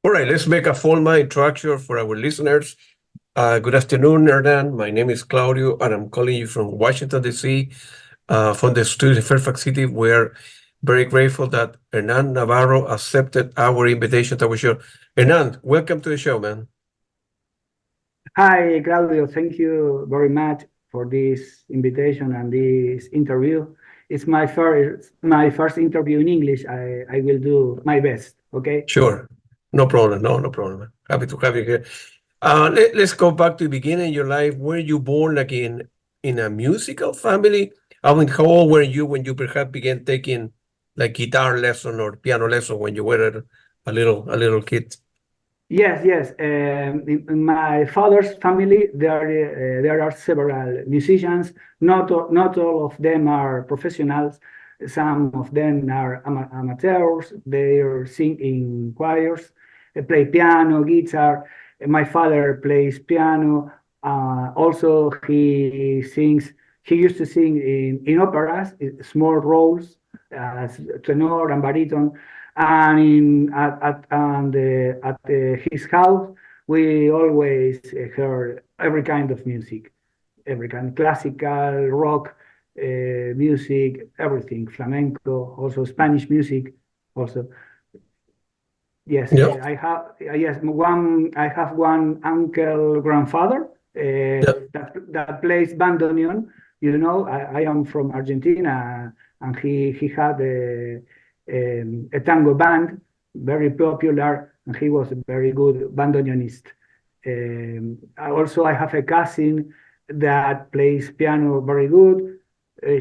All right, let's make a formal introduction for our listeners. Good afternoon, Hernan. My name is Claudio, and I'm calling you from Washington, D.C., from the studios in Fairfax City. We're very grateful that Hernan Navarro accepted our invitation to our show. Hernan, welcome to the show, man. Hi, Claudio. Thank you very much for this invitation and this interview. It's my first interview in English. I will do my best. Okay. Sure. No problem. No problem. Happy to have you here. Let's go back to the beginning of your life. Were you born like in a musical family? I mean, how old were you when you perhaps began taking like guitar lesson or piano lesson when you were a little kid? Yes. In my father's family, there are several musicians. Not all of them are professionals. Some of them are amateurs. They are sing in choirs, play piano, guitar. My father plays piano. Also, he sings. He used to sing in operas, small roles as tenor and baritone. And at his house, we always heard every kind of music, every kind, classical, rock, music, everything, flamenco, also Spanish music, also. Yes, Yeah. I have one uncle grandfather Yeah. that plays bandoneon. I am from Argentina, and he had a tango band, very popular, and he was a very good bandoneonist. I have a cousin that plays piano very good.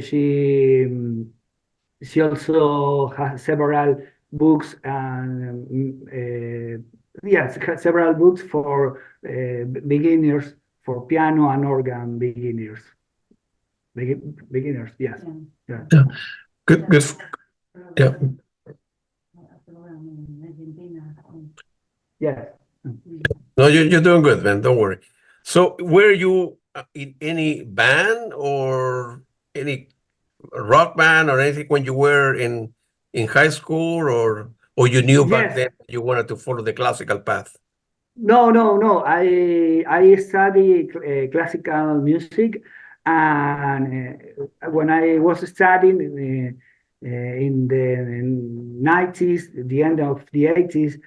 She also has several books and yes, several books for beginners, for piano and organ beginners. Beginners, yes. Yeah. Yeah. Good. Yeah. Yes. No, you're doing good, man. Don't worry. So, were you in any band or any rock band or anything when you were in high school, or you knew back Yes. then you wanted to follow the classical path? No. I study classical music, and when I was studying in the 90s, the end of the 80s,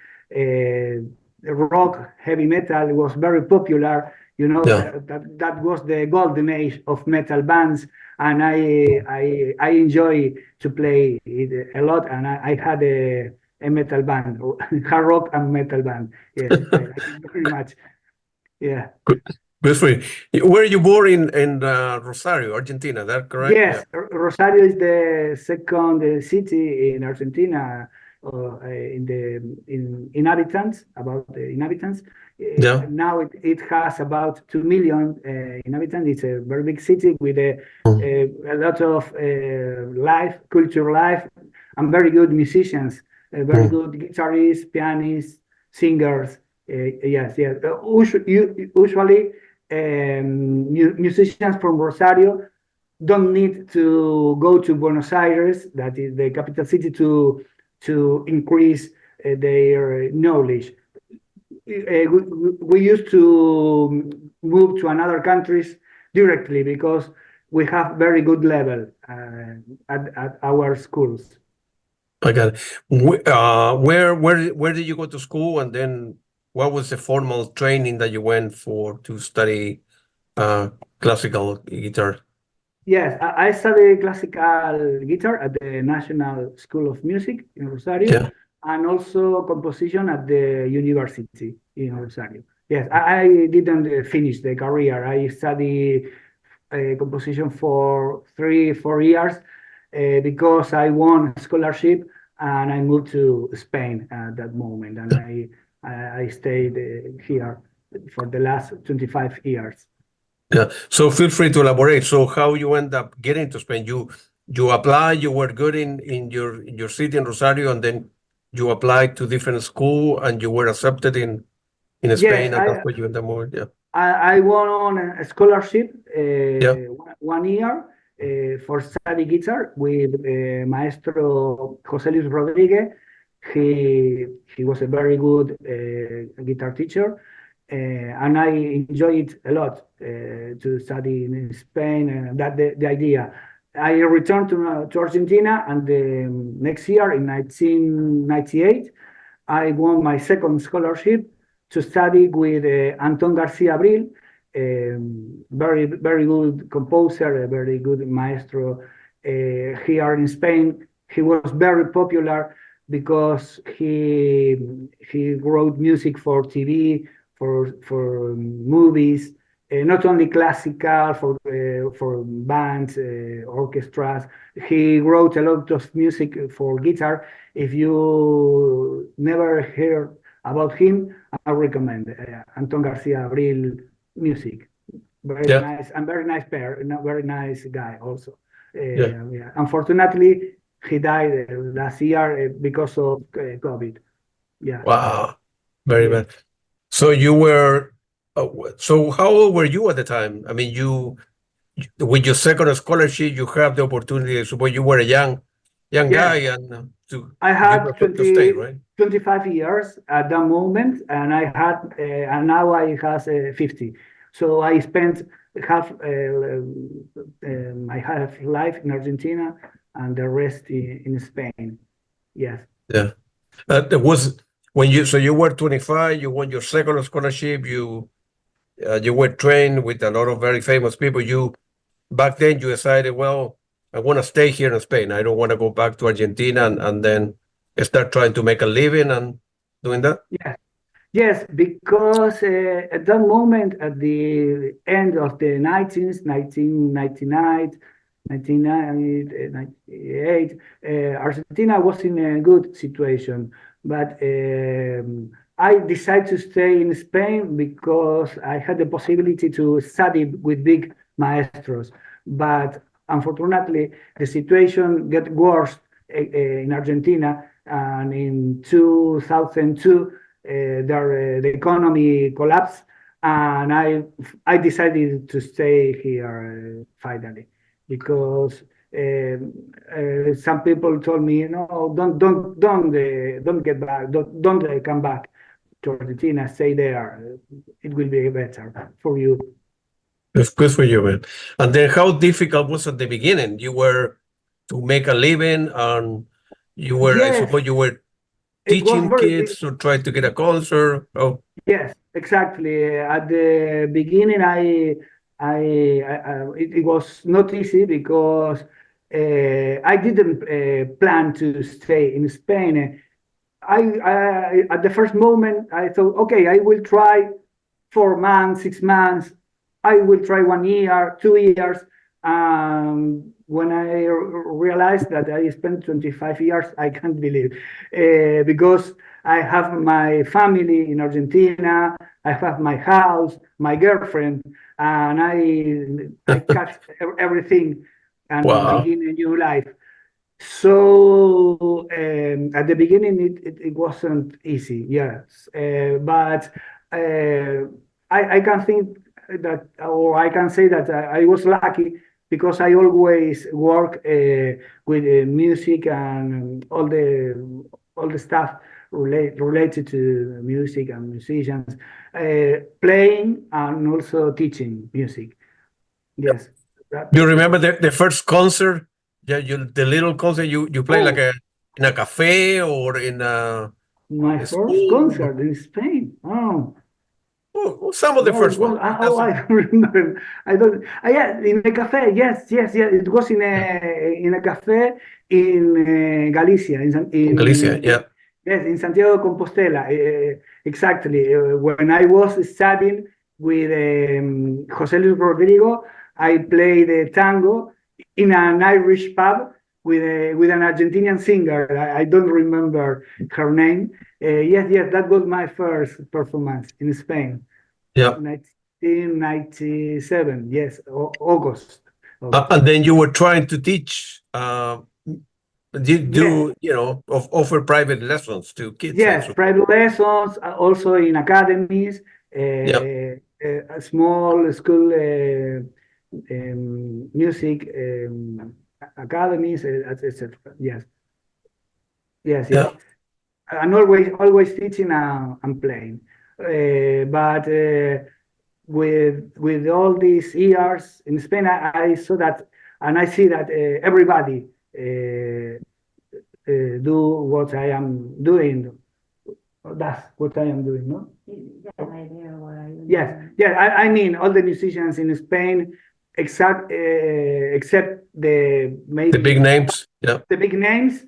rock, heavy metal was very popular. Yeah. That was the golden age of metal bands, and I enjoy to play it a lot. And I had a metal band, hard rock and metal band. Yes, I like it very much. Yeah. Good. Good for you. Were you born in Rosario, Argentina? That correct? Yeah. Yes, Rosario is the second city in Argentina in inhabitants, about the inhabitants. Yeah. Now it has about 2 million inhabitants. It's a very big city with a lot of culture life, and very good musicians, very good guitarists, pianists, singers. Yes. Usually, musicians from Rosario don't need to go to Buenos Aires, that is the capital city, to increase their knowledge. We used to move to another countries directly because we have very good level at our schools. I got it. Where did you go to school, and then what was the formal training that you went for to study classical guitar? Yes, I studied classical guitar at the National School of Music in Rosario, Yeah. and also composition at the University in Rosario. Yes, I didn't finish the career. I studied composition for 3-4 years because I won a scholarship, and I moved to Spain at that moment, and I stayed here for the last 25 years. Yeah. So feel free to elaborate. So how you end up getting to Spain? You applied, you were good in your city in Rosario, and then you applied to different school and you were accepted in Yes, Spain, and that's why you end up moving. Yeah. I won on a scholarship Yeah. 1 year for study guitar with Maestro José Luis Rodrigo. He was a very good guitar teacher, and I enjoyed a lot to study in Spain. And that the idea. I returned to Argentina, and the next year, in 1998, I won my second scholarship to study with Antón García Abril, very good composer, a very good maestro here in Spain. He was very popular because he wrote music for TV, for movies, not only classical, for bands, orchestras. He wrote a lot of music for guitar. If you never heard about him, I recommend Antón García Abril music. Very Yeah, nice, and very nice pair, very nice guy also. yeah. Yeah. Unfortunately, he died last year because of COVID. Yeah, Wow, very yeah. bad. So you were, so how old were you at the time? I mean, with your second scholarship, you have the opportunity. I suppose you were a young guy, Yes, and I you had prefer to stay, right? 25 years at that moment, and and now I have 50. So I spent my half life in Argentina and the rest in Spain. Yes. Yeah. There was so you were 25, you won your second scholarship, you were trained with a lot of very famous people. Back then you decided, well, I want to stay here in Spain. I don't want to go back to Argentina and then start trying to make a living and doing that. Yes. Yes, because at that moment, at the end of the 1999, 1998, Argentina was in a good situation. But I decided to stay in Spain because I had the possibility to study with big maestros. But unfortunately, the situation got worse in Argentina. And in 2002, the economy collapsed, and I decided to stay here finally because some people told me, no, don't get back, don't come back to Argentina, stay there. It will be better for you. It's good for you, man. And then how difficult was at the beginning? You were to make a living and I Yes, suppose you were it was teaching very. kids to try to get a concert. Oh, Yes, exactly. At the beginning, it was not easy because I didn't plan to stay in Spain. At the first moment, I thought, okay, I will try 4 months, 6 months. I will try 1 year, 2 years. When I realized that I spent 25 years, I can't believe because I have my family in Argentina, I have my house, my girlfriend, and I cut everything and wow. begin a new life. So at the beginning, it wasn't easy, yes, but I can think that, or I can say that I was lucky because I always work with music and all the stuff related to music and musicians, playing and also teaching music. Yes. You remember the first concert? Yeah, the little concert you play like Oh, in a cafe or in my a first school? concert in Spain. Oh. Oh, some of the Where it first one. was? Oh, I don't remember. I don't. Yeah, in a cafe. Yes, yes, yes. It was Yeah, in a cafe in Galicia, in Galicia. Yeah. yes, in Santiago de Compostela. Exactly. When I was studying with José Luis Rodrigo, I played tango in an Irish pub with an Argentinian singer. I don't remember her name. Yes, yes, that was my first performance in Spain. Yeah. 1997, yes, August. And then you were trying to teach, Yes, offer private lessons to kids, I yes, suppose. private lessons, also in academies, Yeah. a small school music academies, etc. Yes, yes, Yeah. yes. and always teaching and playing. But with all these years in Spain, I saw that, and I see that everybody do what I am doing. That's what I am doing, no? Yes, I mean all the musicians in Spain, except the maybe The big names, yeah. the big names,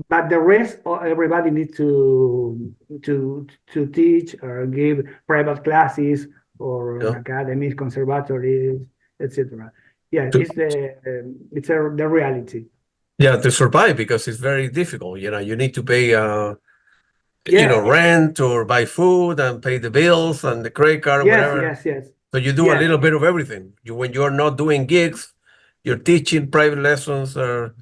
but the rest, everybody needs to teach or give private classes or Yeah. academies, conservatories, etc. Yeah, To- it's the reality. Yeah, to survive, because it's very difficult. You need to pay Yeah. rent or buy food and pay the bills and the credit card or whatever. Yes. So you do a Yeah. little bit of everything. When you're not doing gigs, you're teaching private lessons or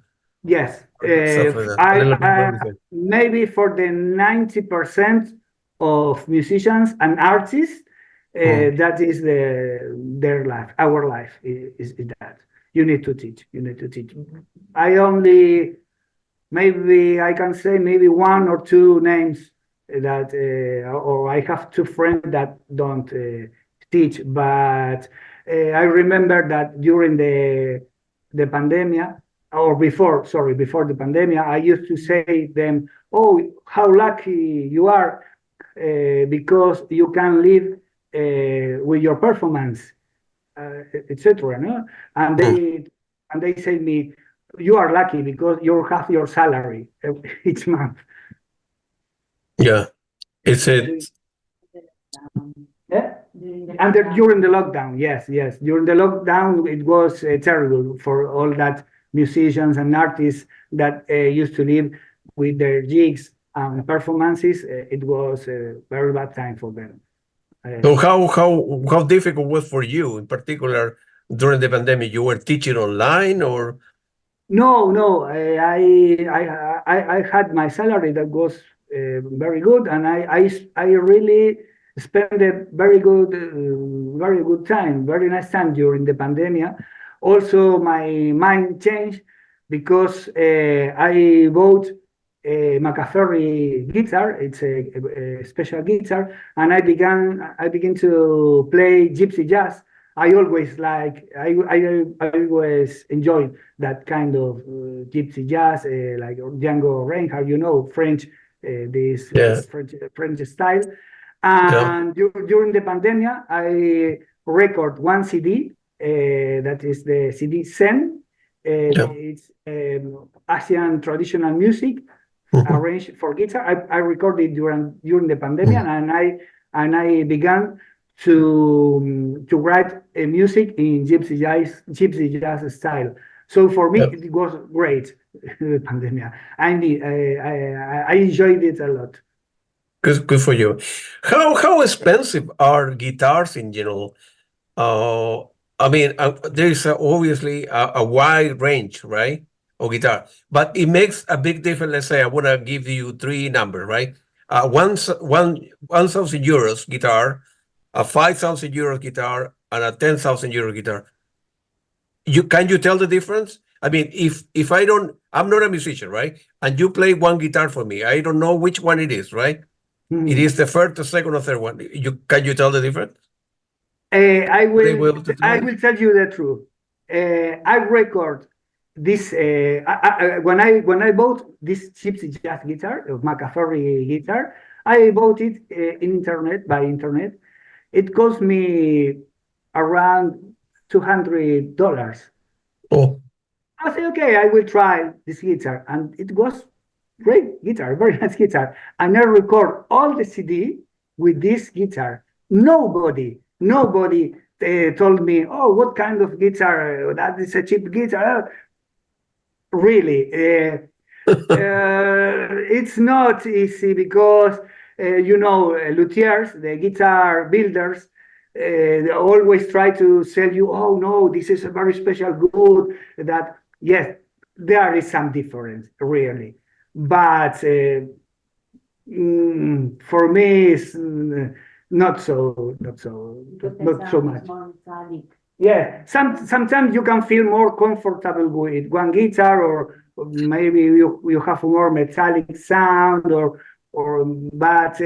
Yes. stuff like that. A little bit of everything. Maybe for the 90% of musicians and artists, that is their life. Our life is that. You need to teach. Maybe I can say maybe one or two names that, or I have two friends that don't teach, but I remember that during the pandemic, or before the pandemic, I used to say them, "Oh, how lucky you are, because you can live with your performance, etc." No, and they say me, "You are lucky because you have your salary each month." Yeah. It's Yeah. And during the lockdown, yes. During the lockdown, it was terrible for all that musicians and artists that used to live with their gigs and performances. It was a very bad time for them. So how difficult was for you in particular during the pandemic? You were teaching online or? No. I had my salary that was very good, and I really spent a very good time, very nice time during the pandemic. Also, my mind changed because I bought a McAfee guitar. It's a special guitar, and I began to play gypsy jazz. I always enjoyed that kind of gypsy jazz, like Django Reinhardt, French, this Yes. French style. And during the pandemic, I record one CD, that is the CD Zen. It's Asian traditional music arranged for guitar. I recorded during the pandemic, and I began to write music in gypsy jazz style. So for me, it was great. The pandemic. I enjoyed it a lot. Good for you. How expensive are guitars in general? I mean, there is obviously a wide range, right, of guitar, but it makes a big difference. Let's say I want to give you three numbers, right? 1,000 euros guitar, a 5,000 euros guitar, and a 10,000 euro guitar. Can you tell the difference? I mean, if I'm not a musician, right? And you play one guitar for me, I don't know which one it is, right? It is the first, the second, or third one. Can you tell the difference? I will tell you the truth. I record this when I bought this gypsy jazz guitar, McAfee guitar. I bought it by internet. It cost me around $200. Oh, I said, okay, I will try this guitar, and it was great guitar, very nice guitar. And I record all the CD with this guitar. Nobody told me, "Oh, what kind of guitar? That is a cheap guitar." Really, it's not easy because luthiers, the guitar builders, they always try to sell you, "Oh no, this is a very special good." That yes, there is some difference, really, but for me, it's not so much. Yeah, sometimes you can feel more comfortable with one guitar, or maybe you have a more metallic sound, or but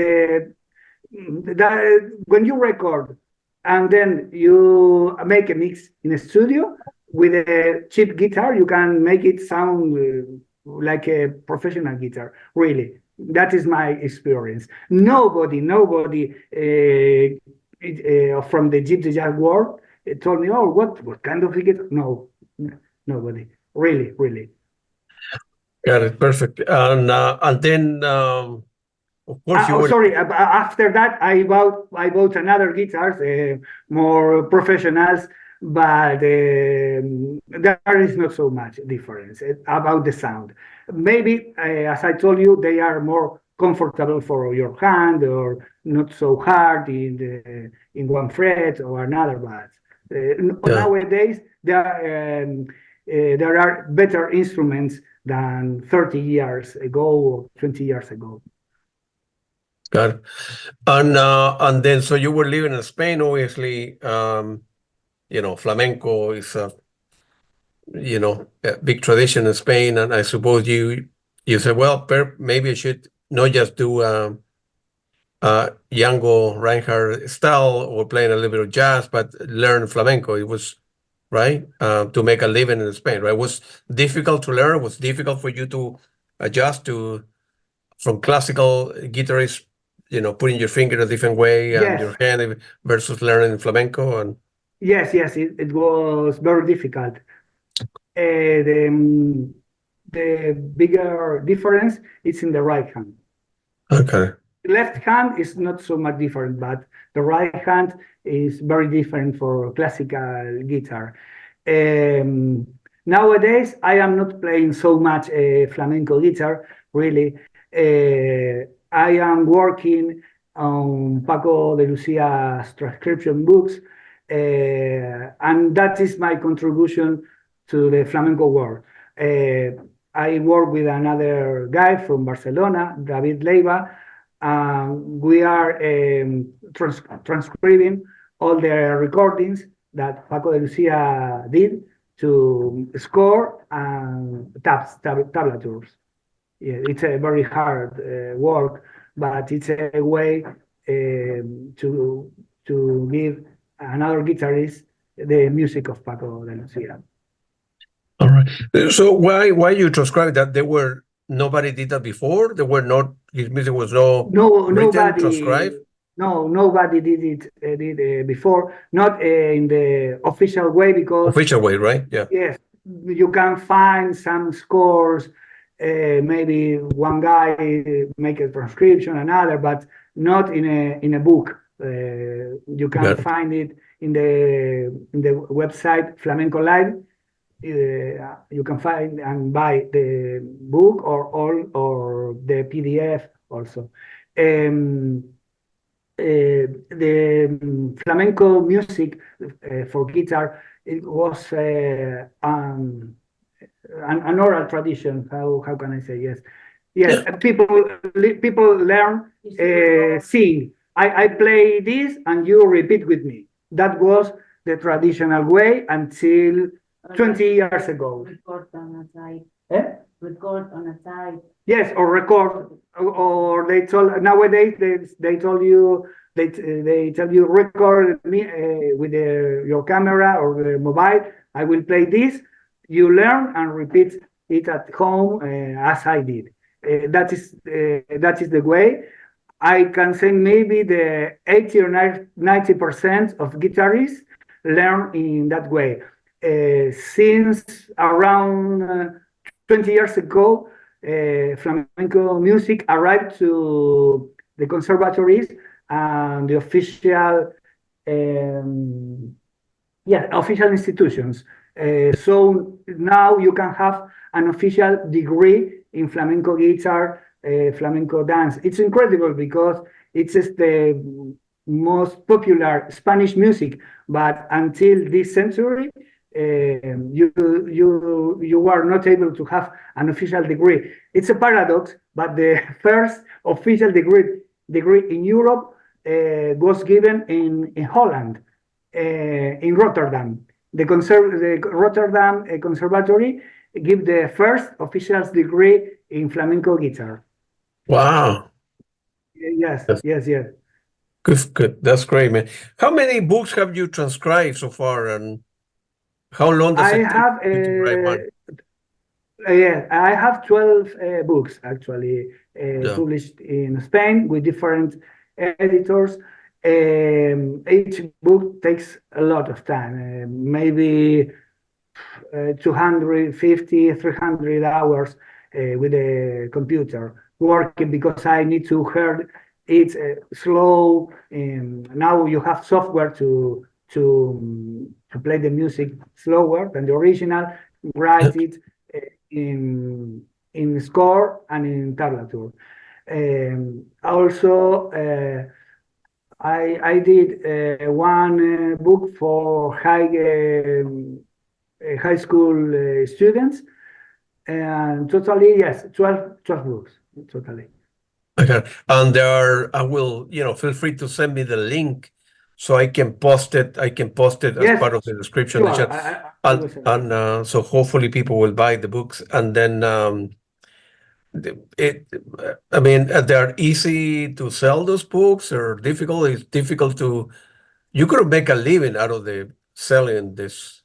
when you record and then you make a mix in a studio with a cheap guitar, you can make it sound like a professional guitar. Really, that is my experience. Nobody from the gypsy jazz world told me, "Oh, what kind of guitar?" No, nobody. Really. Got it. Perfect. And then, of course, you were. Sorry. After that, I bought another guitars, more professionals, but there is not so much difference about the sound. Maybe, as I told you, they are more comfortable for your hand or not so hard in one fret or another. But nowadays there are better instruments than 30 years ago or 20 years ago. Got it. And then, so you were living in Spain, obviously. Flamenco is a big tradition in Spain, and I suppose you said, well, maybe I should not just do Django Reinhardt style or playing a little bit of jazz, but learn flamenco. It was right to make a living in Spain, right? It was difficult to learn. It was difficult for you to adjust from classical guitarists, putting your finger a different way and your hand versus learning flamenco. And yes, it was very difficult. The bigger difference is in the right hand. Okay. Left hand is not so much different, but the right hand is very different for classical guitar. Nowadays, I am not playing so much flamenco guitar, really. I am working on Paco de Lucia's transcription books, and that is my contribution to the flamenco world. I work with another guy from Barcelona, David Leiva. We are transcribing all the recordings that Paco de Lucia did to score and tablatures. Yeah, it's a very hard work, but it's a way to give another guitarist the music of Paco de Lucia. All right. So why you transcribe that? Nobody did that before. His music was written, transcribed. No, nobody did it before. Not in the official way, because official way, right? Yeah. Yes, you can find some scores. Maybe one guy make a transcription, another, but not in a book. You can find it in the website Flamenco Live. You can find and buy the book or the PDF also. The flamenco music for guitar, it was an oral tradition. How can I say? Yes. People learn sing. I play this and you repeat with me. That was the traditional way until 20 years ago. Record on a side. Record on a side. Yes, or record, or they told nowadays they tell you record me with your camera or the mobile. I will play this. You learn and repeat it at home as I did. That is the way. I can say maybe the 80 or 90% of guitarists learn in that way. Since around 20 years ago, flamenco music arrived to the conservatories and the official institutions. So now you can have an official degree in flamenco guitar, flamenco dance. It's incredible because it's the most popular Spanish music, but until this century, you are not able to have an official degree. It's a paradox, but the first official degree in Europe was given in Holland, in Rotterdam. The Rotterdam Conservatory give the first official degree in flamenco guitar. Wow. Yes, Yes. yes. Good. That's great, man. How many books have you transcribed so far, and how long does I it take have you to write one? yeah, I have 12 books actually Yeah. published in Spain with different editors. Each book takes a lot of time, maybe 250, 300 hours with the computer working because I need to hear it slow. Now you have software to play the music slower than the original, write it in score and in tablature. Also, I did one book for high school students, and totally, yes, 12 books, totally. Okay. And I will, feel free to send me the link so I can post it. I can post it as Yes, part of the description in the sure. chat. I will send it. And so hopefully people will buy the books. And then I mean, they're easy to sell those books or difficult. It's difficult you could make a living out of the selling this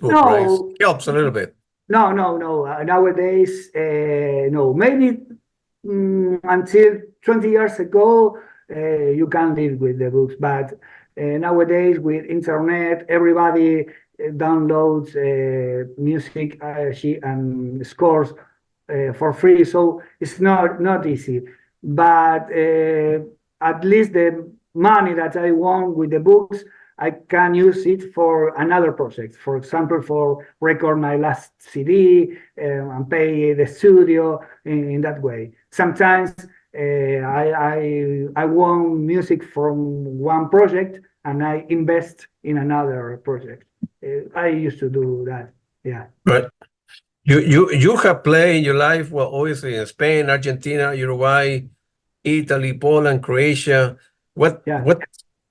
book, right? No, It helps a little bit. no. Nowadays, no. Maybe until 20 years ago, you can live with the books, but nowadays with internet, everybody downloads music and scores for free, so it's not easy. But at least the money that I won with the books, I can use it for another project. For example, for record my last CD and pay the studio in that way. Sometimes I won music from one project and I invest in another project. I used to do that. Yeah. Right. You have played in your life, well, obviously in Spain, Argentina, Uruguay, Italy, Poland, Croatia. Yeah.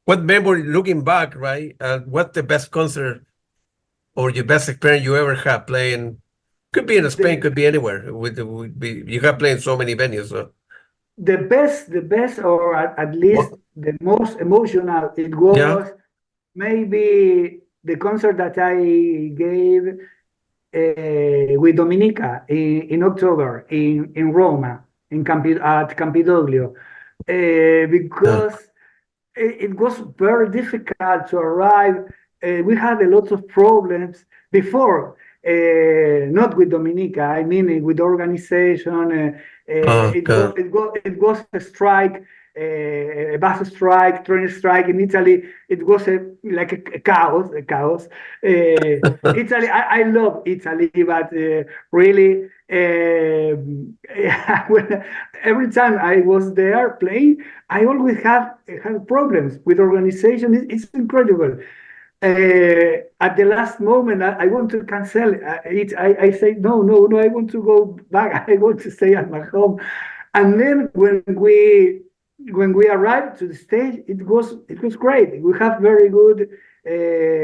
What memory, looking back, right? What the best concert or your best experience you ever had playing? Could be in Spain, could be anywhere. You have played in so many venues. So. The best, or at least the most emotional, it was maybe the concert that I gave with Dominica in October in Roma, at Campidoglio, because it was very difficult to arrive. We had a lot of problems before, not with Dominica, I mean with the organization. It was a strike, a bus strike, train strike in Italy. It was like a chaos. Italy, I love Italy, but really, every time I was there playing, I always had problems with organization. It's incredible. At the last moment, I want to cancel it. I say, no, I want to go back. I want to stay at my home. And then when we arrived to the stage, it was great. We have very good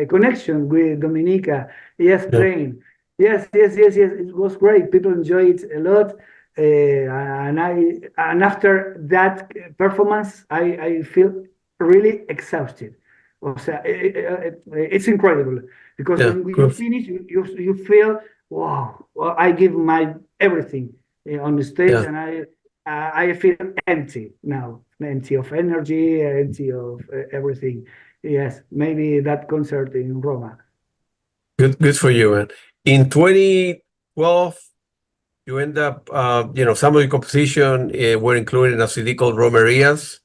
connection with Dominica. Yes, playing. Yes. It was great. People enjoyed it a lot. And after that performance, I feel really exhausted. It's incredible because when you finish, you feel, wow, well, I give my everything on the stage, and I feel empty now, empty of energy, empty of everything. Yes, maybe that concert in Roma. Good for you, man. In 2012, you end up, some of your composition were included in a CD called Romerias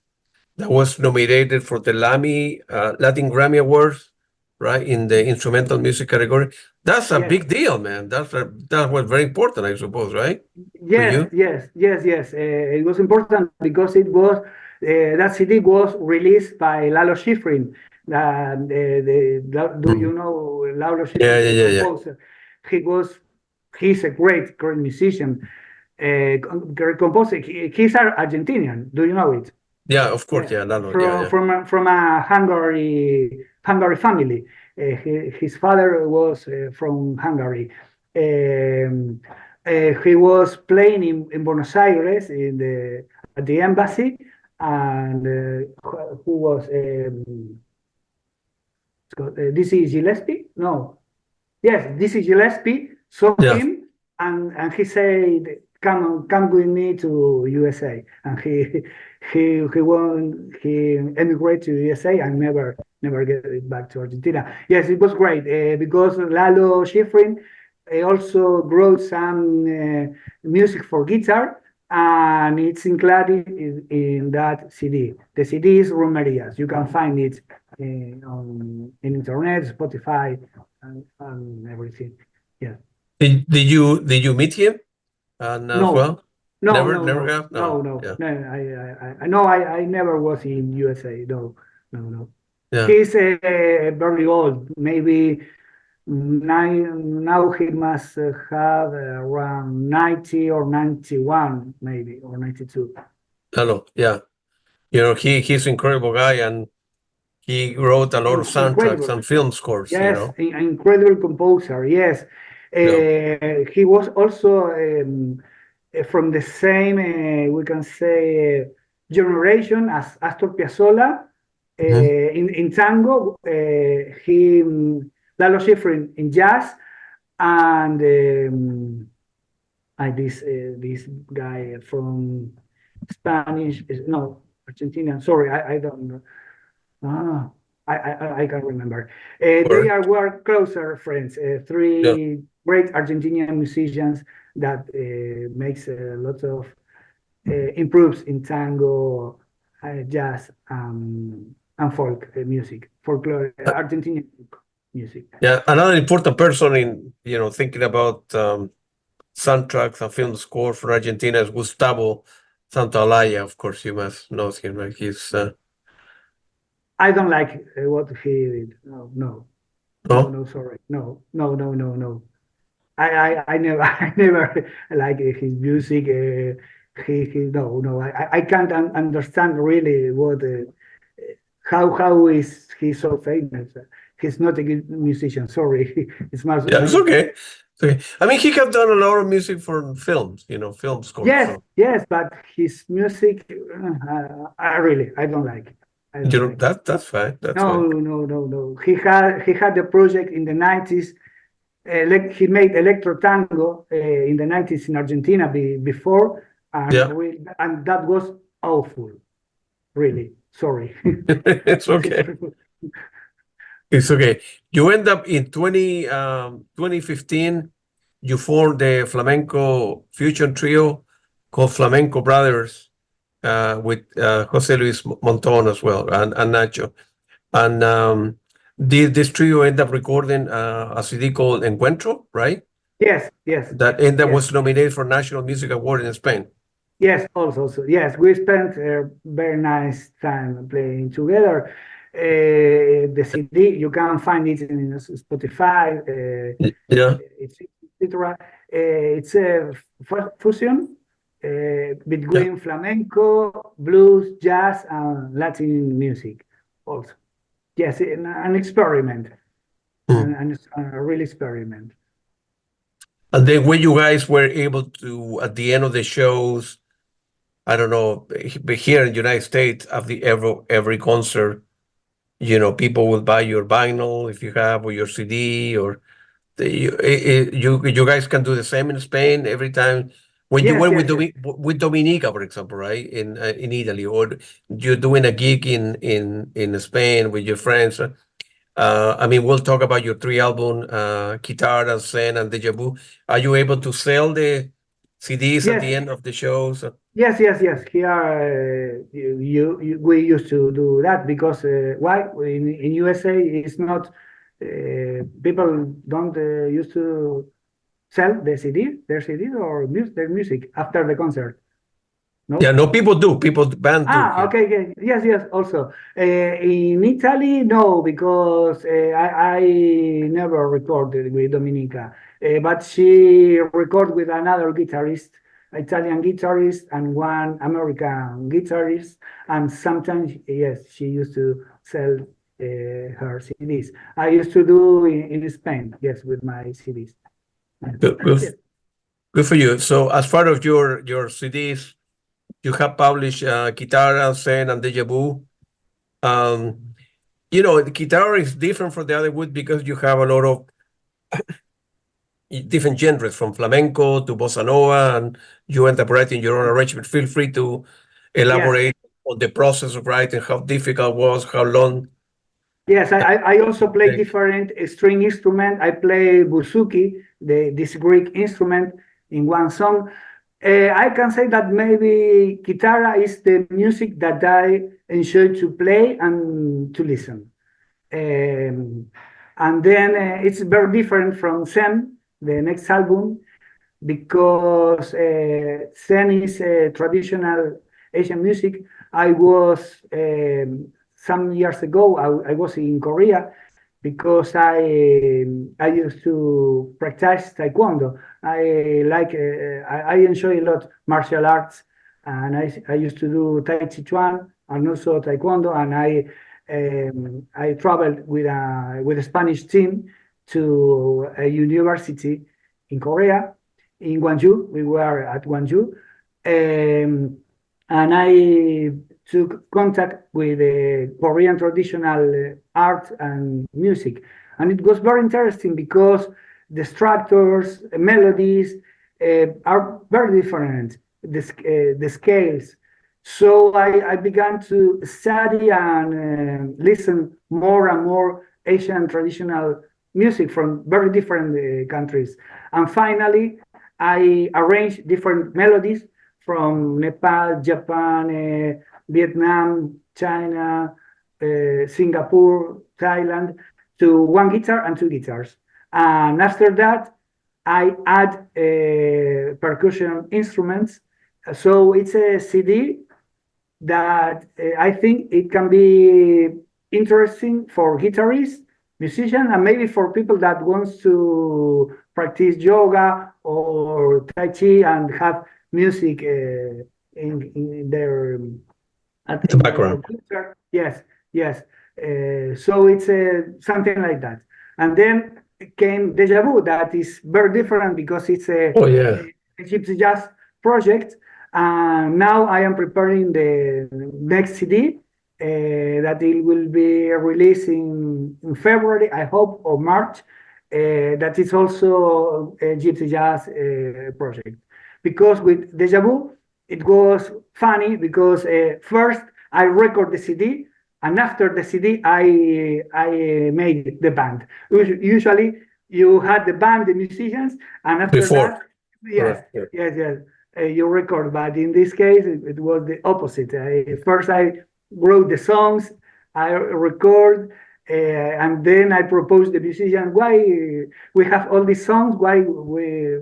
that was nominated for the Latin Grammy Awards, right, in the instrumental music category. That's a big deal, man. That was very important, I suppose, right? Yes. It was important because it was that CD was released by Lalo Schifrin. Do you know Lalo Schifrin? Yeah. He's a great musician, composer. He's Argentinian. Do you know it? Yeah, of course. Lalo. From a Hungary family. His father was from Hungary. He was playing in Buenos Aires at the embassy, and who was Dizzy Gillespie? No, yes, Dizzy Gillespie saw Yeah. him, and he said, come with me to USA, and he emigrated to USA and never get back to Argentina. Yes, it was great because Lalo Schifrin also wrote some music for guitar, and it's included in that CD. The CD is Romerias. You can find it on internet, Spotify, and everything. Yeah. Did you meet him? And as No, well? no, Never no, never no, have? no, No. no, Yeah. no. I know I never was in USA. No, no, no. Yeah. He's very old. Maybe now he must have around 90 or 91, maybe, or 92. Hello. Yeah. You know, he's an incredible guy, and he wrote a lot of soundtracks Incredible. and film scores, you Yes, know. incredible composer. Yes, he was also from the same, we can say, generation as Astor Piazzolla. Mhm. In tango, he Lalo Schifrin in jazz, and this guy from Spanish, no, Argentina. Sorry, I don't know. Ah, I can't remember. They were closer friends. Yeah. Three great Argentinian musicians that makes a lot of improves in tango, jazz, and folk music, folklore, Argentinian music. Yeah. Another important person in, thinking about soundtracks and film score for Argentina is Gustavo Santaolalla. Of course, you must know him, right? He's I don't like what he did. No, no? sorry. No. I never I never like his music. He no. I can't understand really what how is he so famous. He's not a good musician. Sorry, it's much. Yeah, it's okay. It's okay. I mean, he have done a lot of music for films, film scores. Yes, So, yes, but his music, I don't like. I don't like. that's fine. That's No, fine. no. He had the project in the 90s. He made electro tango in the 90s in Argentina before, Yeah. and that was awful. Really, sorry. It's okay. It's okay. You end up in 2015, you formed the flamenco fusion trio called Flamenco Brothers with Jose Luis Monton as well, and Nacho. And this trio end up recording a CD called Encuentro, right? Yes. That was nominated for National Music Award in Spain. Yes, also. Yes, we spent a very nice time playing together. The CD, you can find it in Spotify, Yeah. etc. It's a fusion between flamenco, blues, jazz, and Latin music also. Yes, an experiment, and a real experiment. And then when you guys were able to, at the end of the shows, I don't know, but here in the United States, after every concert, people will buy your vinyl if you have, or your CD, or you guys can do the same in Spain every time. When you went with Dominica, for example, right, in Italy, or you're doing a gig in Spain with your friends. I mean, we'll talk about your 3 album, Guitar and Zen and Deja Vu. Are you able to sell the CDs at the end of the shows? Yes. Here, we used to do that because why in USA it's not people don't used to sell their CDs or their music after the concert. No? Yeah, no, people do. Band do. Okay. Yes. Also, in Italy, no, because I never recorded with Dominica, but she recorded with another guitarist, Italian guitarist, and one American guitarist, and sometimes, yes, she used to sell her CDs. I used to do in Spain, yes, with my CDs. Good for you. So, as part of your CDs, You have published Guitarra, Zen, and Deja Vu. You know, the guitar is different from the other wood because you have a lot of different genres, from flamenco to bossa nova, and you end up writing your own arrangement. Feel free to elaborate on the process of writing, how difficult it was, how long. Yes, I also play different string instrument. I play bouzouki, this Greek instrument, in one song. I can say that maybe guitarra is the music that I enjoy to play and to listen. And then it's very different from Zen, the next album, because Zen is traditional Asian music. I was some years ago, I was in Korea because I used to practice taekwondo. I enjoy a lot martial arts, and I used to do Tai Chi Chuan and also taekwondo, and I traveled with a Spanish team to a university in Korea, in Gwangju. We were at Gwangju, and I took contact with Korean traditional art and music. And it was very interesting because the structures, melodies are very different, the scales. So I began to study and listen more and more Asian traditional music from very different countries. And finally, I arranged different melodies from Nepal, Japan, Vietnam, China, Singapore, Thailand, to one guitar and two guitars. And after that, I add percussion instruments. So it's a CD that I think it can be interesting for guitarists, musicians, and maybe for people that wants to practice yoga or Tai Chi and have music in their the background. Yes. So it's something like that. And then came Deja Vu, that is very different because it's a gypsy jazz project. And now I am preparing the next CD that it will be released in February, I hope, or March. That is also a gypsy jazz project. Because with Deja Vu, it was funny because first I record the CD, and after the CD, I made the band. Usually, you had the band, the musicians, and after that, yes, you record. But in this case, it was the opposite. First, I wrote the songs, I record, and then I proposed the musician, why we have all these songs, why we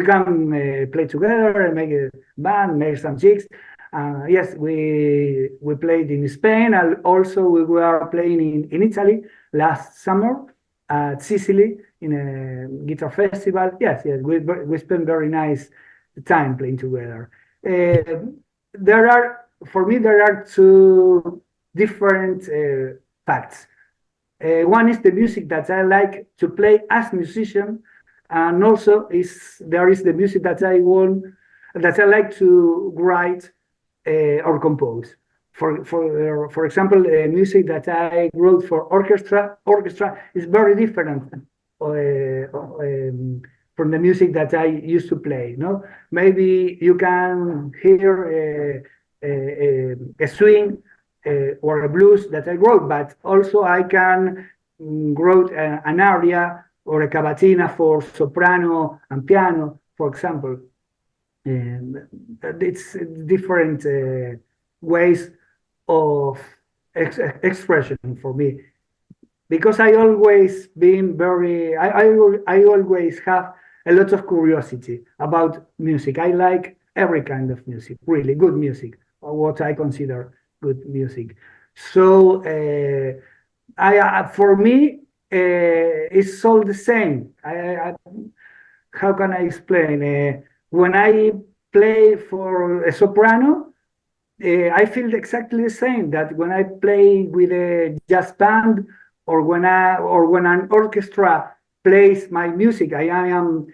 can play together and make a band, make some gigs. Yes, we played in Spain, and also we were playing in Italy last summer at Sicily in a guitar festival. Yes, we spent very nice time playing together. For me, there are two different facts. One is the music that I like to play as musician, and also there is the music that I like to write or compose. For example, music that I wrote for orchestra is very different from the music that I used to play. No, maybe you can hear a swing or a blues that I wrote, but also I can wrote an aria or a cavatina for soprano and piano, for example. It's different ways of expression for me, because I always been very. I always have a lot of curiosity about music. I like every kind of music, really good music, or what I consider good music. So for me, it's all the same. How can I explain? When I play for a soprano, I feel exactly the same that when I play with a jazz band, or when an orchestra plays my music. I am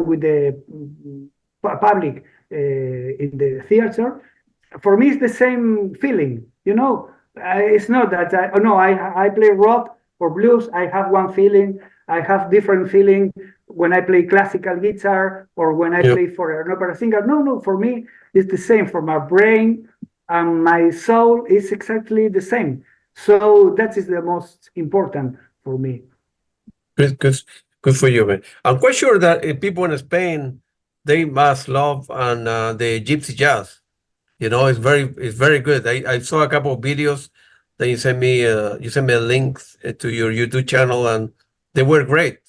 with the public in the theater, for me it's the same feeling, you know. It's not that I play rock or blues. I have one feeling. I have different feeling when I play classical guitar or when I play for an opera singer. No, for me it's the same. For my brain and my soul is exactly the same. So that is the most important for me. Good for you, man. I'm quite sure that people in Spain, they must love the gypsy jazz. You know, it's very good. I saw a couple of videos that you sent me a link to your YouTube channel, and they were great.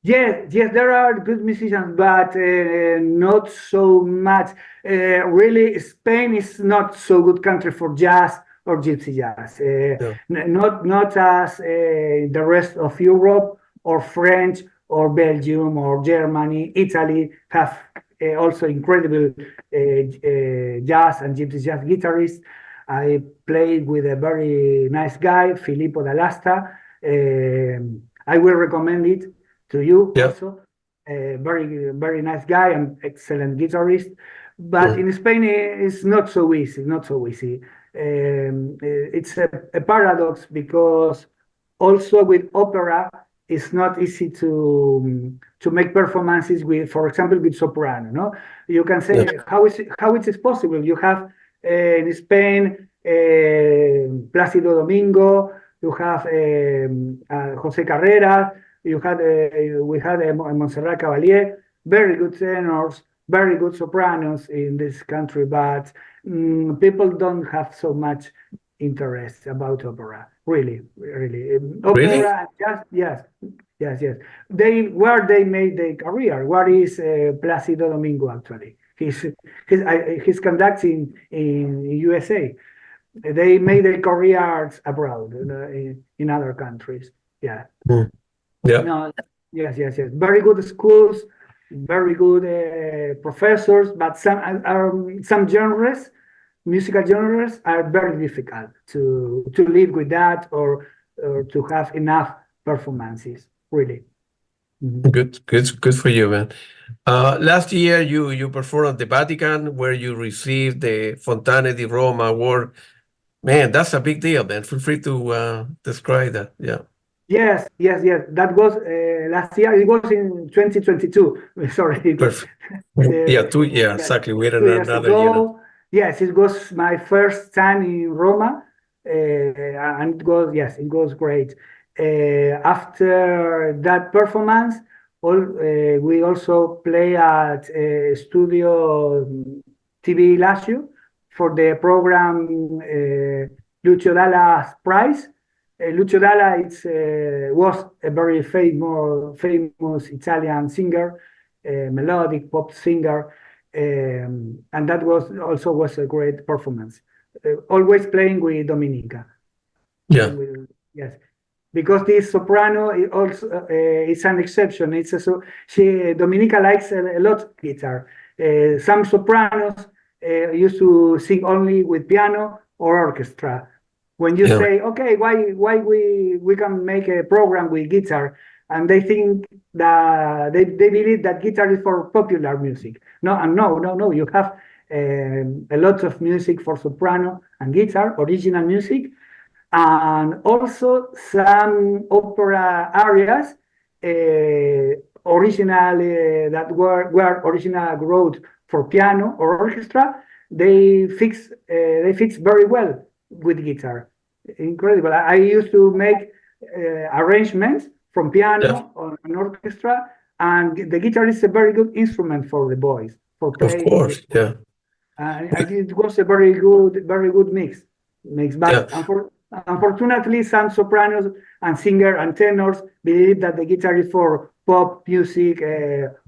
Yes, there are good musicians, but not so much. Really, Spain is not so good country for jazz or gypsy jazz. Not as the rest of Europe or French or Belgium or Germany, Italy have also incredible jazz and gypsy jazz guitarists. I played with a very nice guy, Filippo Dall'Asta. I will recommend it to you also. Very nice guy and excellent guitarist. But in Spain, it's not so easy. It's a paradox because also with opera, it's not easy to make performances with, for example, with soprano. No, you can say how it is possible. You have in Spain Plácido Domingo. You have José Carreras. We had Montserrat Cavalier, very good tenors, very good sopranos in this country, but people don't have so much interest about opera. Really. Opera, yes. Where they made their career. What is Plácido Domingo actually? He's conducting in USA. They made their careers abroad in other countries. Yeah. Yeah. No, yes. Very good schools, very good professors, but some genres, musical genres, are very difficult to live with that or to have enough performances. Really. Good for you, man. Last year you performed at the Vatican, where you received the Fontane di Roma award. Man, that's a big deal, man. Feel free to describe that. Yeah. Yes. That was last year. It was in 2022. Sorry. Perfect. Exactly. We had 2 years another ago. Yes, it was my first time in Roma, and it was great. After that performance, we also play at Studio TV Lazio for the program Lucio Dalla's Prize. Lucio Dalla was a very famous Italian singer, melodic pop singer, and that was a great performance. Always playing with Dominica. Yeah. Yes, because this soprano is an exception. Dominica likes a lot guitar. Some sopranos used to sing only with piano or orchestra. When you say, okay, why we can make a program with guitar, and they think that they believe that guitar is for popular music. No. You have a lot of music for soprano and guitar, original music, and also some opera arias, original that were original wrote for piano or orchestra. They fix very well with guitar. Incredible. I used to make arrangements from piano or an orchestra, and the guitar is a very good instrument for the boys for playing. Of course, yeah. It was a very good mix. But unfortunately, some sopranos and singers and tenors believe that the guitar is for pop music,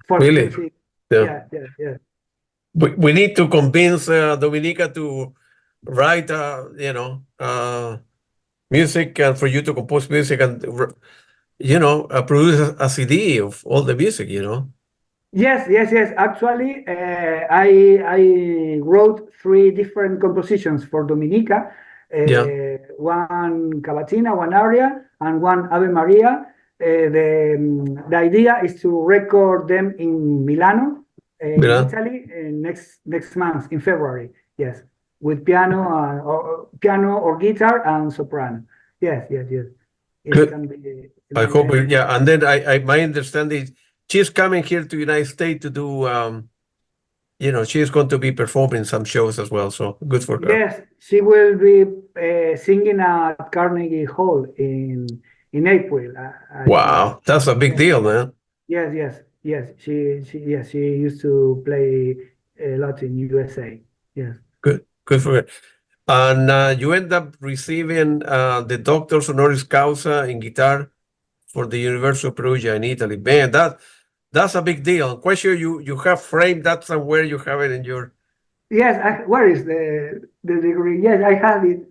folk music. Yeah. We need to convince Dominica to write, music, and for you to compose music and, produce a CD of all the music, Yes. Actually, I wrote 3 different compositions for Dominica. One cavatina, one aria, and one Ave Maria. The idea is to record them in Milano in Yeah. Italy next month in February. Yes, with piano or guitar and soprano. Yes. It Good. can be. I hope yeah. And then I my understanding is she's coming here to United States to do she's going to be performing some shows as well. So good for her. Yes, she will be singing at Carnegie Hall in April. Wow, that's a big deal, man. Yes. She used to play a lot in USA. Yes. Good for her. And you end up receiving the doctor's honoris causa in guitar for the University of Perugia in Italy. Man, that's a big deal. I'm quite sure you have framed that somewhere. You have it in your. Yes, where is the degree? Yes, I have it.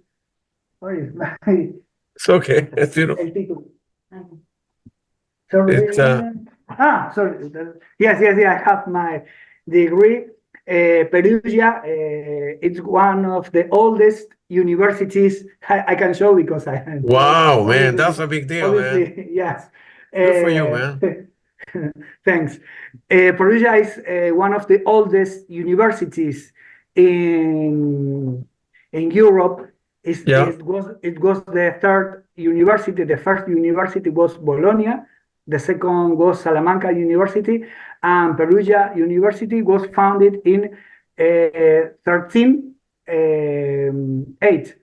Where is my It's okay. el título? Mhm. Sorry. It's Sorry. Yes, I have my degree. Perugia, it's one of the oldest universities I can show because I am. wow, man, that's a big deal, man. Obviously, yes. Good for you, man. Thanks. Perugia is one of the oldest universities in Europe. Yeah. It was the third university. The first university was Bologna. The second was Salamanca University, and Perugia University was founded in 1308.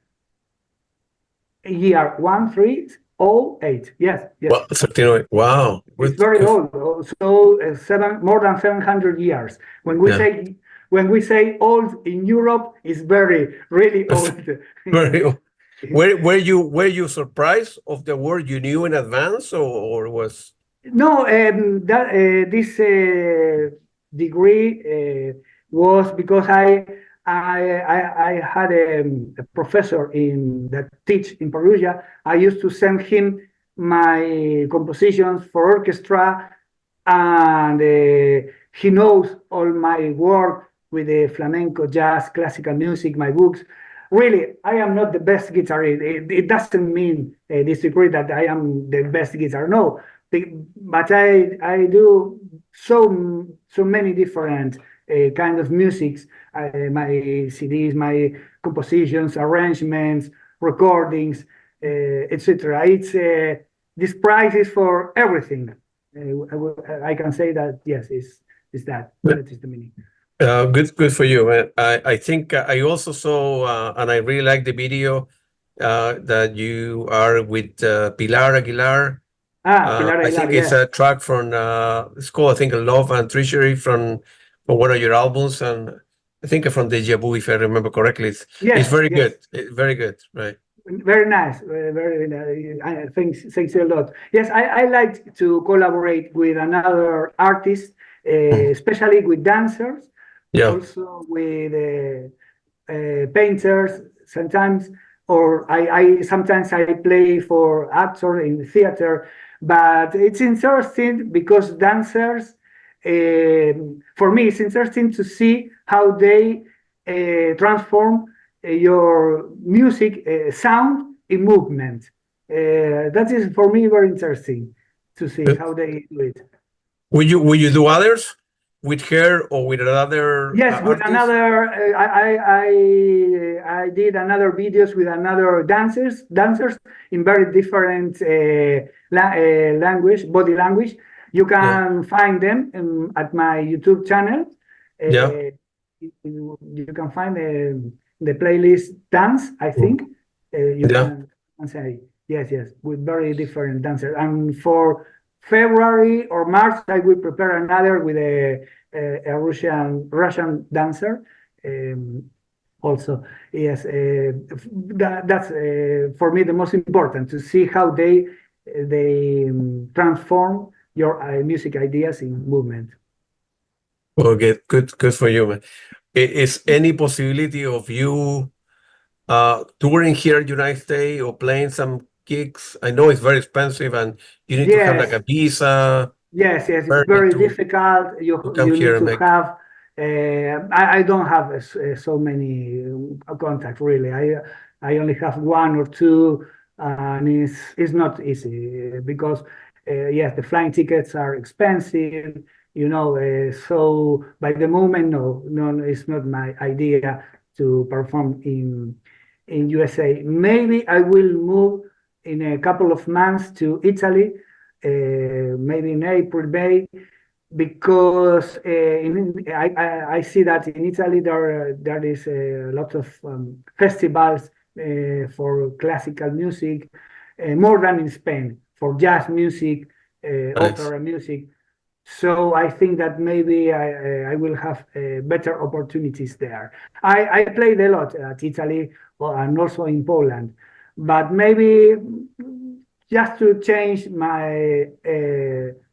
Year 1308. Yes. Well, 1308. Wow. It's very old. So more than 700 years. When we say old in Europe, it's really old. Very old. Were you surprised of the word you knew in advance, or was? No, this degree was because I had a professor that teach in Perugia. I used to send him my compositions for orchestra, and he knows all my work with the flamenco, jazz, classical music, my books. Really, I am not the best guitarist. It doesn't mean this degree that I am the best guitar. No, but I do so many different kind of musics. My CDs, my compositions, arrangements, recordings, etc. It's this price is for everything. I can say that yes, is that is the meaning. Good for you, man. I think I also saw, and I really like the video that you are with Pilar Aguilar. Pilar I Aguilar, think it's a track from it's called, I think, Love and Treasury from one of your albums, and I think from Deja Vu, if I remember correctly. It's very good. It's very good, right? Very nice. Very nice. Thanks a lot. Yes, I like to collaborate with another artist, especially with dancers. Yeah. Also with painters sometimes, or I sometimes I play for actors in the theater. But it's interesting because dancers, for me, it's interesting to see how they transform your music sound in movement. That is for me very interesting to see how they do it. Will you do others with her or with another? Yes, with another. I did another videos with another dancers in very different language, body language. You can find them at my YouTube channel. You can find the playlist dance. I think you can say yes, with very different dancers. And for February or March, I will prepare another with a Russian dancer. Also, yes, that's for me the most important, to see how they transform your music ideas in movement. Okay, good for you, man. Is any possibility of you touring here in the United States or playing some gigs? I know it's very expensive and you need to have like a visa. Yes, it's very difficult. You need to have. I don't have so many contacts really. I only have one or two, and it's not easy because yes, the flying tickets are expensive. So by the moment, no, it's not my idea to perform in USA. Maybe I will move in a couple of months to Italy, maybe in April, May, because I see that in Italy there is a lot of festivals for classical music, more than in Spain, for jazz music, Nice. opera music. So I think that maybe I will have better opportunities there. I played a lot at Italy and also in Poland, but maybe just to change my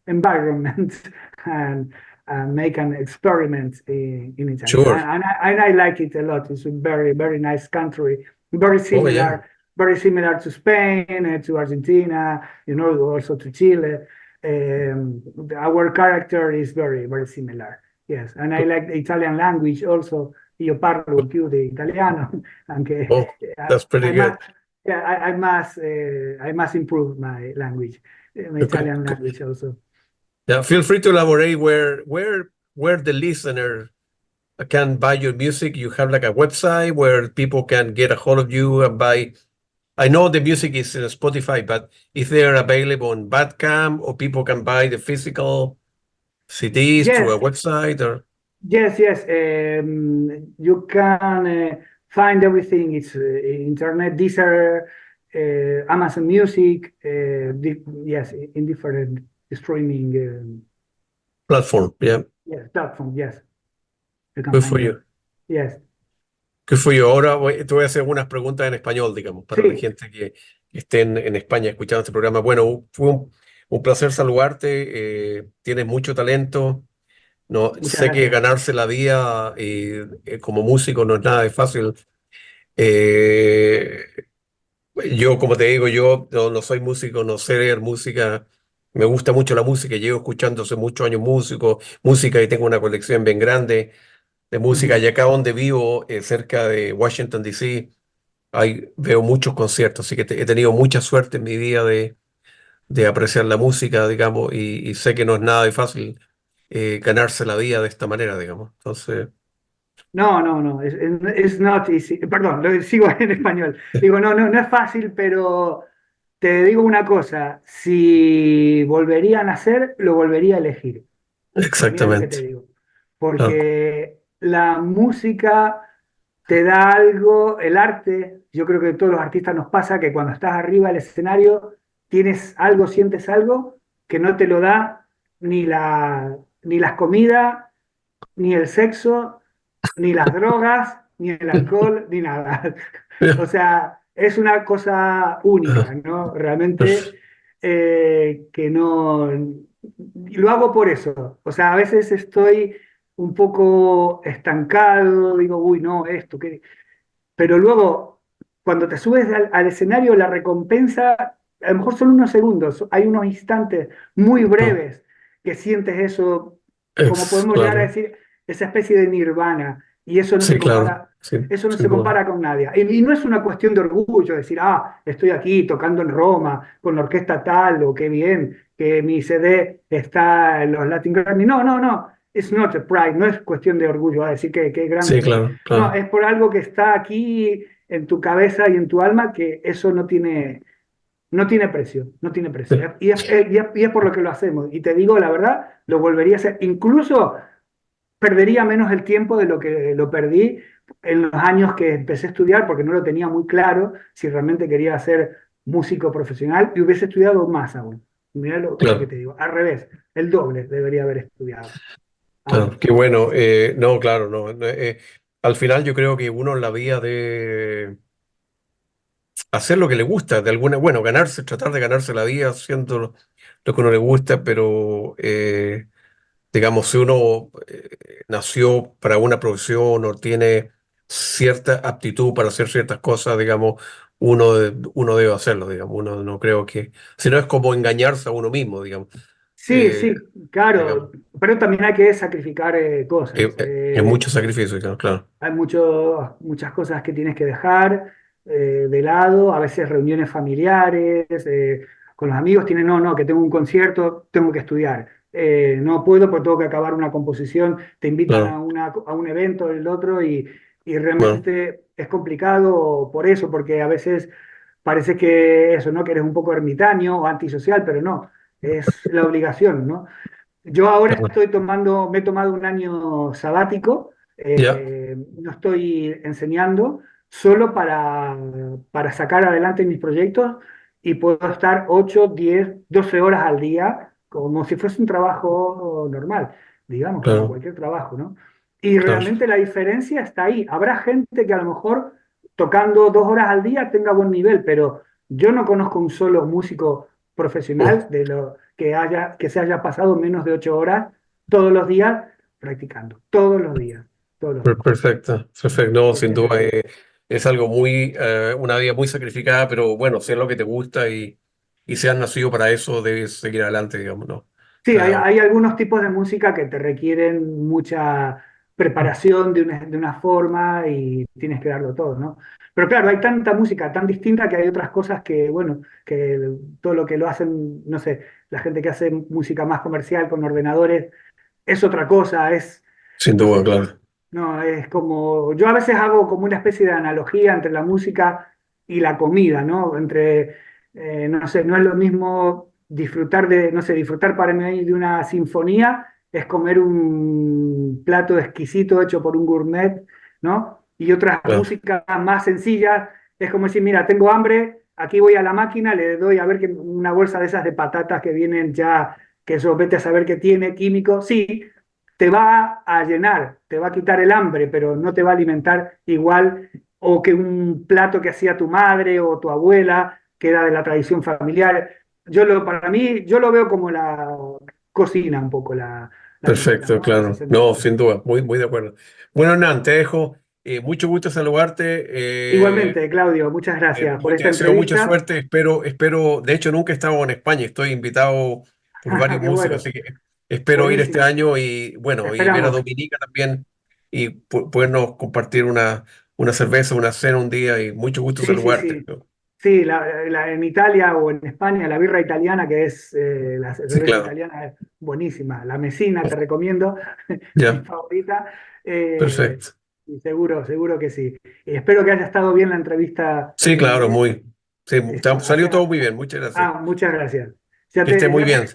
environment and make an experiment in Italy. Sure. And I like it a lot. It's a very, very nice country, very Oh, yeah. similar to Spain, to Argentina, also to Chile. Our character is very, very similar. Yes, and I like the Italian language also. Io parlo più di italiano, anche Oh, that's pretty good. I must improve my language, my Okay, Italian good. language also. Yeah, feel free to elaborate where the listener can buy your music. You have like a website where people can get a hold of you and buy. I know the music is in Spotify, but if they're available on Bandcamp or people can buy the physical CDs through a Yes, website or yes. You can find everything. It's internet, Deezer, Amazon Music. Yes, in different streaming platform. Yeah, platform. Yes, you can good find for them. you. Yes, Good for you. Ahora te voy a hacer unas preguntas en español, digamos, para la sí, gente que esté en España escuchando este programa. Bueno, fue un placer saludarte. Tienes mucho talento. No, muchas sé que gracias. ganarse la vida como músico no es nada de fácil. Eh, yo, como te digo, yo no soy músico, no sé leer música. Me gusta mucho la música, llevo escuchando hace muchos años música y tengo una colección bien grande de música. Ujú. Y acá donde vivo, cerca de Washington, D.C., veo muchos conciertos, así que he tenido mucha suerte en mi vida de apreciar la música, digamos, y sé que no es nada de fácil ganarse la vida de esta manera, digamos. Entonces, No, it's not easy. Perdón, sigo en español. Digo, no es fácil, pero te digo una cosa, si volvería a nacer, lo volvería a elegir. Mira lo que te exactamente. digo. Claro. Porque la música te da algo, el arte, yo creo que a todos los artistas nos pasa que cuando estás arriba del escenario tienes algo, sientes algo que no te lo da ni las comidas, ni el sexo, ni las drogas, ni el alcohol, ni nada. O sea, es una cosa única, Ajá. ¿no? Realmente que no... Y lo hago por eso. O sea, a veces estoy un poco estancado, digo, uy, no, esto, ¿qué? Pero luego, cuando te subes al escenario, la recompensa, a lo mejor son unos segundos, hay unos instantes muy No, breves que sientes eso, como podemos llegar a claro. decir, esa especie de nirvana, y eso no Sí, se claro. compara, Sí, eso no sin se duda. compara con nadie. Y no es una cuestión de orgullo, decir, estoy aquí tocando en Roma con la orquesta tal, o qué bien, que mi CD está en los Latin Grammy. No. It's not a pride, no es cuestión de orgullo, a decir que grande Sí, soy. claro, No, claro. es por algo que está aquí en tu cabeza y en tu alma, que eso no tiene precio, no tiene Sí, precio. Y es por lo que lo hacemos. Y te digo la verdad, lo volvería a hacer. Incluso perdería menos el tiempo de lo que lo perdí en los años que empecé a estudiar, porque no lo tenía muy claro si realmente quería ser músico profesional y hubiese estudiado más aún. Mirá lo que claro, te digo, al revés, el doble debería haber estudiado claro. aún. Qué bueno. No, claro, no. Al final yo creo que uno en la vida de hacer lo que le gusta, de alguna, bueno, tratar de ganarse la vida haciendo lo que uno le gusta, pero digamos, si uno nació para una profesión o tiene cierta aptitud para hacer ciertas cosas, digamos, uno debe hacerlo, digamos. Uno no creo que, si no es como engañarse a uno mismo, digamos. Sí, Eh, sí, claro, digamos, pero también hay que sacrificar cosas. es mucho sacrificio, claro, claro. Hay muchas cosas que tienes que dejar de lado, a veces reuniones familiares, con los amigos tienen, no, que tengo un concierto, tengo que estudiar. no puedo porque tengo que acabar una composición, te invitan claro, a un evento, el otro, y bueno, realmente es complicado por eso, porque a veces parece que eso, ¿no? Que eres un poco ermitaño o antisocial, pero no, es la obligación, ¿no? Yo ahora claro. me he tomado un año sabático, Ya, no estoy enseñando, solo para sacar adelante mis proyectos y puedo estar 8, 10, 12 horas al día, como si fuese un trabajo normal, digamos, como claro, cualquier trabajo, ¿no? Y claro. realmente la diferencia está ahí. Habrá gente que a lo mejor tocando 2 horas al día tenga buen nivel, pero yo no conozco un solo músico Mm, profesional que se haya pasado menos de 8 horas todos los días practicando, todos los días, todos los días. Perfecto, perfecto. No, sin duda Eh, es algo muy, una vida muy sacrificada, pero bueno, si es lo que te gusta y si has nacido para eso, debes seguir adelante, digamos, ¿no? Sí, Ah, hay algunos tipos de música que te requieren mucha preparación de una forma y tienes que darlo todo, ¿no? Pero claro, hay tanta música tan distinta que hay otras cosas que, bueno, que todo lo que lo hacen, no sé, la gente que hace música más comercial con ordenadores es otra cosa, sin no duda, sé, claro. no, es como, yo a veces hago como una especie de analogía entre la música y la comida, ¿no? No sé, no es lo mismo no sé, disfrutar para mí de una sinfonía, es comer un plato exquisito hecho por un gourmet, ¿no? Y otras Claro, músicas más sencillas, es como decir, mira, tengo hambre, aquí voy a la máquina, le doy a ver que una bolsa de esas de patatas que vienen ya, que eso vete a saber qué tiene, químico, sí, te va a llenar, te va a quitar el hambre, pero no te va a alimentar igual o que un plato que hacía tu madre o tu abuela, que era de la tradición familiar. Para mí, yo lo veo como la cocina un poco, la cocina, perfecto, ¿no? En ese claro. No, sentido. sin duda, muy, muy de acuerdo. Bueno, Hernán, te dejo. Mucho gusto saludarte. Igualmente, Claudio, muchas gracias por Te esta deseo mucha entrevista. suerte. Espero, de hecho, nunca he estado en España. Estoy invitado por varios Qué músicos, bueno, así que espero ir este buenísimo. año y, Te bueno, y ver a esperamos. Dominica también y podernos compartir una cerveza, una cena un día y mucho gusto Sí, sí, saludarte. sí. Sí, en Italia o en España, la birra italiana, que es la Sí, cerveza claro. italiana, es buenísima. La Mesina te recomiendo, mi Ya, favorita. Eh, perfecto. y seguro que sí. Y espero que haya estado bien la entrevista. Sí, claro, muy. Sí, salió todo Hacia, muy bien. Muchas gracias. muchas gracias. Ya Que esté muy bien.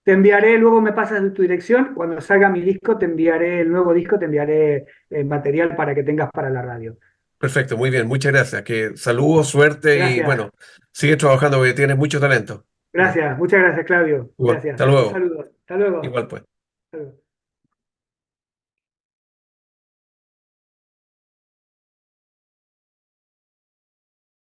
te enviaré, luego me pasas tu dirección. Cuando salga mi disco, te enviaré el nuevo disco, te enviaré material para que tengas para la radio. Perfecto, muy bien. Muchas gracias. Que saludos, suerte y, Gracias. bueno, sigue trabajando porque tienes mucho talento. Ya. Gracias, muchas gracias, Claudio. Igual. Gracias. Hasta Un luego. saludo. Hasta luego. Igual pues. Hasta luego.